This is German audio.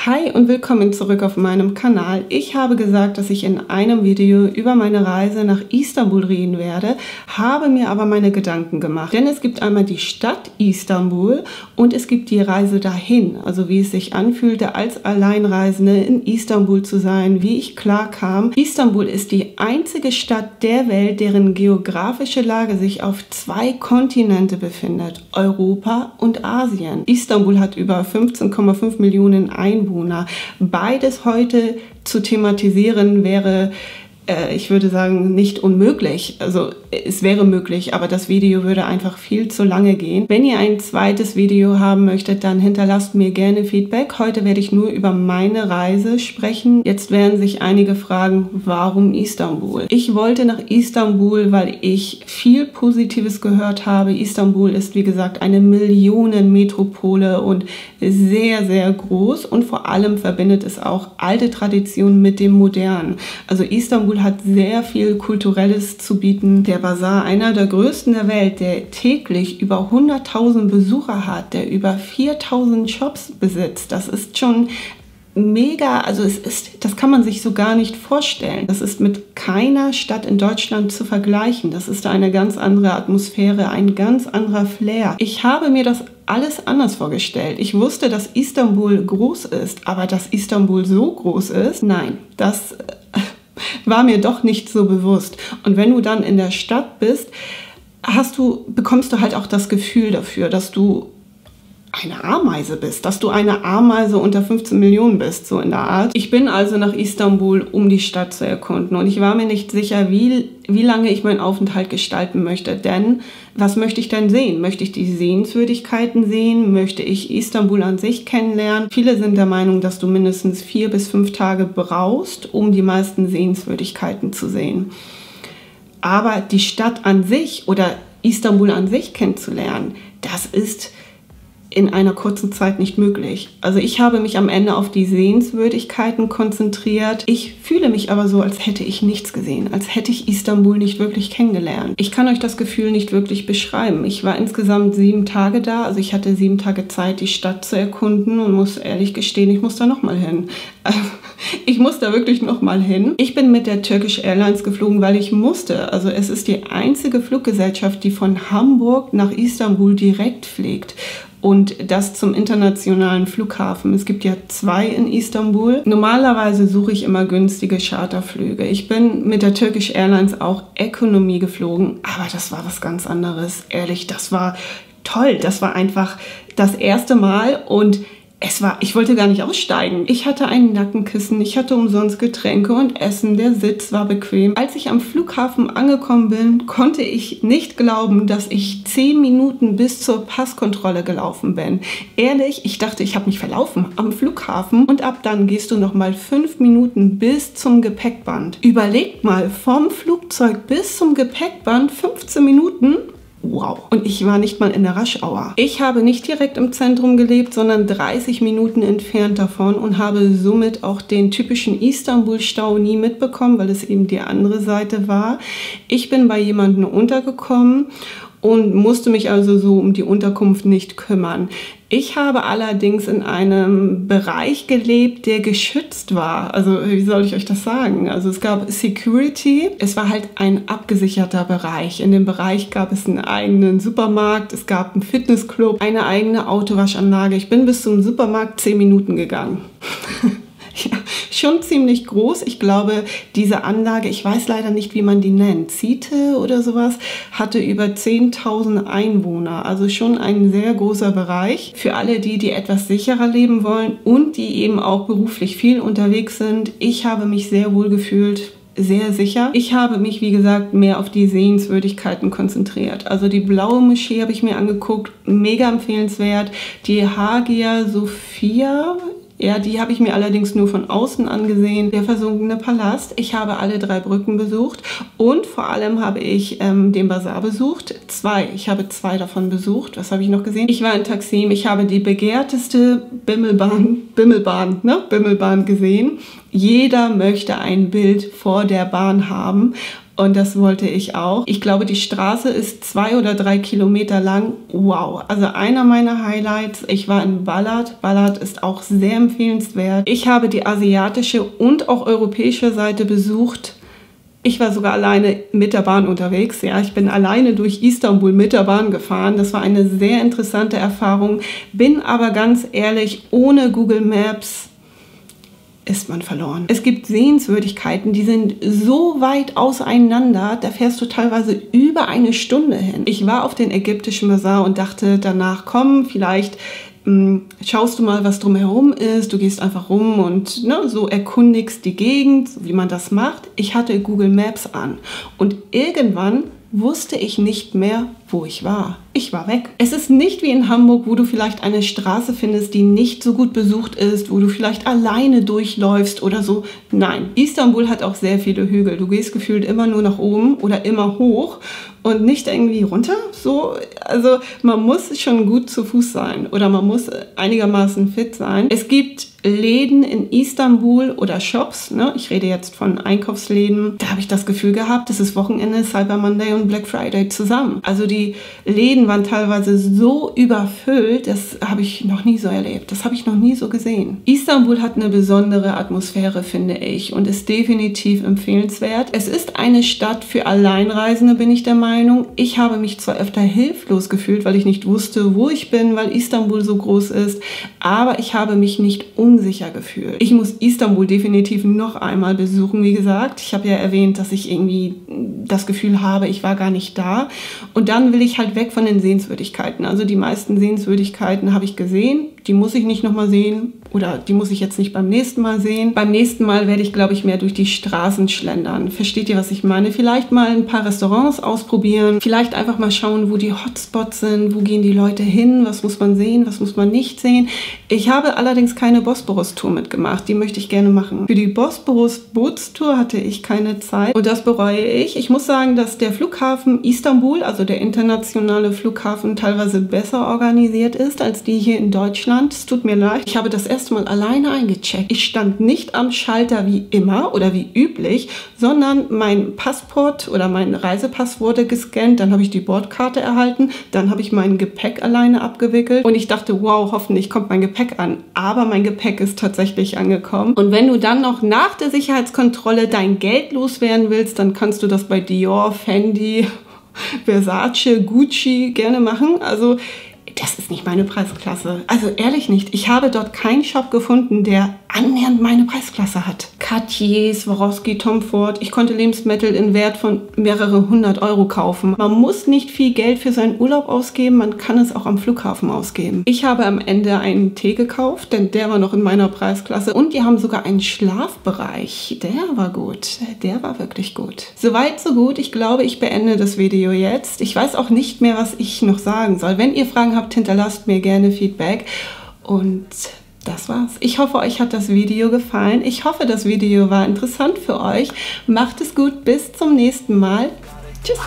Hi und willkommen zurück auf meinem Kanal. Ich habe gesagt, dass ich in einem Video über meine Reise nach Istanbul reden werde, habe mir aber meine Gedanken gemacht. Denn es gibt einmal die Stadt Istanbul und es gibt die Reise dahin, also wie es sich anfühlte, als Alleinreisende in Istanbul zu sein, wie ich klarkam. Istanbul ist die einzige Stadt der Welt, deren geografische Lage sich auf 2 Kontinente befindet, Europa und Asien. Istanbul hat über 15,5 Millionen Einwohner. Beides heute zu thematisieren wäre, ich würde sagen, nicht unmöglich. Also es wäre möglich, aber das Video würde einfach viel zu lange gehen. Wenn ihr ein zweites Video haben möchtet, dann hinterlasst mir gerne Feedback. Heute werde ich nur über meine Reise sprechen. Jetzt werden sich einige fragen, warum Istanbul? Ich wollte nach Istanbul, weil ich viel Positives gehört habe. Istanbul ist, wie gesagt, eine Millionenmetropole und sehr, sehr groß. Und vor allem verbindet es auch alte Traditionen mit dem Modernen. Also Istanbul hat sehr viel Kulturelles zu bieten. Der Basar, einer der größten der Welt, der täglich über 100.000 Besucher hat, der über 4.000 Shops besitzt, das ist schon mega, also das kann man sich so gar nicht vorstellen. Das ist mit keiner Stadt in Deutschland zu vergleichen. Das ist eine ganz andere Atmosphäre, ein ganz anderer Flair. Ich habe mir das alles anders vorgestellt. Ich wusste, dass Istanbul groß ist, aber dass Istanbul so groß ist, nein, das war mir doch nicht so bewusst. Und wenn du dann in der Stadt bist, bekommst du halt auch das Gefühl dafür, dass du eine Ameise bist, dass du eine Ameise unter 15 Millionen bist, so in der Art. Ich bin also nach Istanbul, um die Stadt zu erkunden, und ich war mir nicht sicher, wie lange ich meinen Aufenthalt gestalten möchte, denn was möchte ich denn sehen? Möchte ich die Sehenswürdigkeiten sehen? Möchte ich Istanbul an sich kennenlernen? Viele sind der Meinung, dass du mindestens 4 bis 5 Tage brauchst, um die meisten Sehenswürdigkeiten zu sehen. Aber die Stadt an sich oder Istanbul an sich kennenzulernen, das ist in einer kurzen Zeit nicht möglich. Also ich habe mich am Ende auf die Sehenswürdigkeiten konzentriert. Ich fühle mich aber so, als hätte ich nichts gesehen, als hätte ich Istanbul nicht wirklich kennengelernt. Ich kann euch das Gefühl nicht wirklich beschreiben. Ich war insgesamt 7 Tage da, also ich hatte 7 Tage Zeit, die Stadt zu erkunden, und muss ehrlich gestehen, ich muss da nochmal hin. Ich muss da wirklich nochmal hin. Ich bin mit der Turkish Airlines geflogen, weil ich musste. Also es ist die einzige Fluggesellschaft, die von Hamburg nach Istanbul direkt fliegt. Und das zum internationalen Flughafen. Es gibt ja 2 in Istanbul. Normalerweise suche ich immer günstige Charterflüge. Ich bin mit der Turkish Airlines auch Ökonomie geflogen, aber das war was ganz anderes. Ehrlich, das war toll. Das war einfach das erste Mal und ich wollte gar nicht aussteigen. Ich hatte ein Nackenkissen, ich hatte umsonst Getränke und Essen, der Sitz war bequem. Als ich am Flughafen angekommen bin, konnte ich nicht glauben, dass ich 10 Minuten bis zur Passkontrolle gelaufen bin. Ehrlich, ich dachte, ich habe mich verlaufen am Flughafen, und ab dann gehst du nochmal 5 Minuten bis zum Gepäckband. Überlegt mal, vom Flugzeug bis zum Gepäckband 15 Minuten. Wow. Und ich war nicht mal in der Rush-Hour. Ich habe nicht direkt im Zentrum gelebt, sondern 30 Minuten entfernt davon und habe somit auch den typischen Istanbul-Stau nie mitbekommen, weil es eben die andere Seite war. Ich bin bei jemandem untergekommen und musste mich also so um die Unterkunft nicht kümmern. Ich habe allerdings in einem Bereich gelebt, der geschützt war. Also wie soll ich euch das sagen? Also es gab Security. Es war halt ein abgesicherter Bereich. In dem Bereich gab es einen eigenen Supermarkt, es gab einen Fitnessclub, eine eigene Autowaschanlage. Ich bin bis zum Supermarkt 10 Minuten gegangen. Ja, schon ziemlich groß. Ich glaube, diese Anlage, ich weiß leider nicht, wie man die nennt, Ziete oder sowas, hatte über 10.000 Einwohner. Also schon ein sehr großer Bereich. Für alle die etwas sicherer leben wollen und die eben auch beruflich viel unterwegs sind. Ich habe mich sehr wohl gefühlt. Sehr sicher. Ich habe mich, wie gesagt, mehr auf die Sehenswürdigkeiten konzentriert. Also die Blaue Moschee habe ich mir angeguckt, mega empfehlenswert. Die Hagia Sophia, ja, die habe ich mir allerdings nur von außen angesehen. Der versunkene Palast. Ich habe alle 3 Brücken besucht und vor allem habe ich den Basar besucht. Ich habe 2 davon besucht. Was habe ich noch gesehen? Ich war in Taksim. Ich habe die begehrteste Bimmelbahn gesehen. Jeder möchte ein Bild vor der Bahn haben. und das wollte ich auch. Ich glaube, die Straße ist 2 oder 3 Kilometer lang. Wow, also einer meiner Highlights. Ich war in Balad. Balad ist auch sehr empfehlenswert. Ich habe die asiatische und auch europäische Seite besucht. Ich war sogar alleine mit der Bahn unterwegs. Ja, ich bin alleine durch Istanbul mit der Bahn gefahren. Das war eine sehr interessante Erfahrung. Bin aber ganz ehrlich, ohne Google Maps ist man verloren. Es gibt Sehenswürdigkeiten, die sind so weit auseinander, da fährst du teilweise über eine Stunde hin. Ich war auf den ägyptischen Basar und dachte danach, komm, vielleicht schaust du mal, was drumherum ist. Du gehst einfach rum und so erkundigst die Gegend, so wie man das macht. Ich hatte Google Maps an und irgendwann wusste ich nicht mehr, wo ich war. Ich war weg. Es ist nicht wie in Hamburg, wo du vielleicht eine Straße findest, die nicht so gut besucht ist, wo du vielleicht alleine durchläufst oder so. Nein, Istanbul hat auch sehr viele Hügel. Du gehst gefühlt immer nur nach oben oder immer hoch und nicht irgendwie runter. So, also man muss schon gut zu Fuß sein oder man muss einigermaßen fit sein. Es gibt Läden in Istanbul oder Shops, ich rede jetzt von Einkaufsläden, da habe ich das Gefühl gehabt, das ist Wochenende, Cyber Monday und Black Friday zusammen. Also die Läden waren teilweise so überfüllt, das habe ich noch nie so erlebt, das habe ich noch nie so gesehen. Istanbul hat eine besondere Atmosphäre, finde ich, und ist definitiv empfehlenswert. Es ist eine Stadt für Alleinreisende, bin ich der Meinung. Ich habe mich zwar öfter hilflos gefühlt, weil ich nicht wusste, wo ich bin, weil Istanbul so groß ist, aber ich habe mich nicht unsicher gefühlt. Ich muss Istanbul definitiv noch einmal besuchen, wie gesagt. Ich habe ja erwähnt, dass ich irgendwie das Gefühl habe, ich war gar nicht da. Und dann will ich halt weg von den Sehenswürdigkeiten. Also die meisten Sehenswürdigkeiten habe ich gesehen. Die muss ich nicht nochmal sehen oder die muss ich jetzt nicht beim nächsten Mal sehen. Beim nächsten Mal werde ich, glaube ich, mehr durch die Straßen schlendern. Versteht ihr, was ich meine? Vielleicht mal ein paar Restaurants ausprobieren. Vielleicht einfach mal schauen, wo die Hotspots sind. Wo gehen die Leute hin? Was muss man sehen? Was muss man nicht sehen? Ich habe allerdings keine Bosporus-Tour mitgemacht. Die möchte ich gerne machen. Für die Bosporus-Bootstour hatte ich keine Zeit und das bereue ich. Ich muss sagen, dass der Flughafen Istanbul, also der internationale Flughafen, teilweise besser organisiert ist als die hier in Deutschland. Es tut mir leid. Ich habe das erste Mal alleine eingecheckt. Ich stand nicht am Schalter wie immer oder wie üblich, sondern mein Passport oder mein Reisepass wurde gescannt. Dann habe ich die Bordkarte erhalten. Dann habe ich mein Gepäck alleine abgewickelt und ich dachte, wow, hoffentlich kommt mein Gepäck an. Aber mein Gepäck ist tatsächlich angekommen. Und wenn du dann noch nach der Sicherheitskontrolle dein Geld loswerden willst, dann kannst du das bei Dior, Fendi, Versace, Gucci gerne machen. Also das ist nicht meine Preisklasse. Also ehrlich nicht. Ich habe dort keinen Shop gefunden, der annähernd meine Preisklasse hat. Cartier, Swarovski, Tom Ford. Ich konnte Lebensmittel in Wert von mehrere 100 Euro kaufen. Man muss nicht viel Geld für seinen Urlaub ausgeben, man kann es auch am Flughafen ausgeben. Ich habe am Ende einen Tee gekauft, denn der war noch in meiner Preisklasse. Und die haben sogar einen Schlafbereich. Der war gut. Der war wirklich gut. Soweit, so gut. Ich glaube, ich beende das Video jetzt. Ich weiß auch nicht mehr, was ich noch sagen soll. Wenn ihr Fragen habt, hinterlasst mir gerne Feedback. Und das war's. Ich hoffe, euch hat das Video gefallen. Ich hoffe, das Video war interessant für euch. Macht es gut. Bis zum nächsten Mal. Tschüss.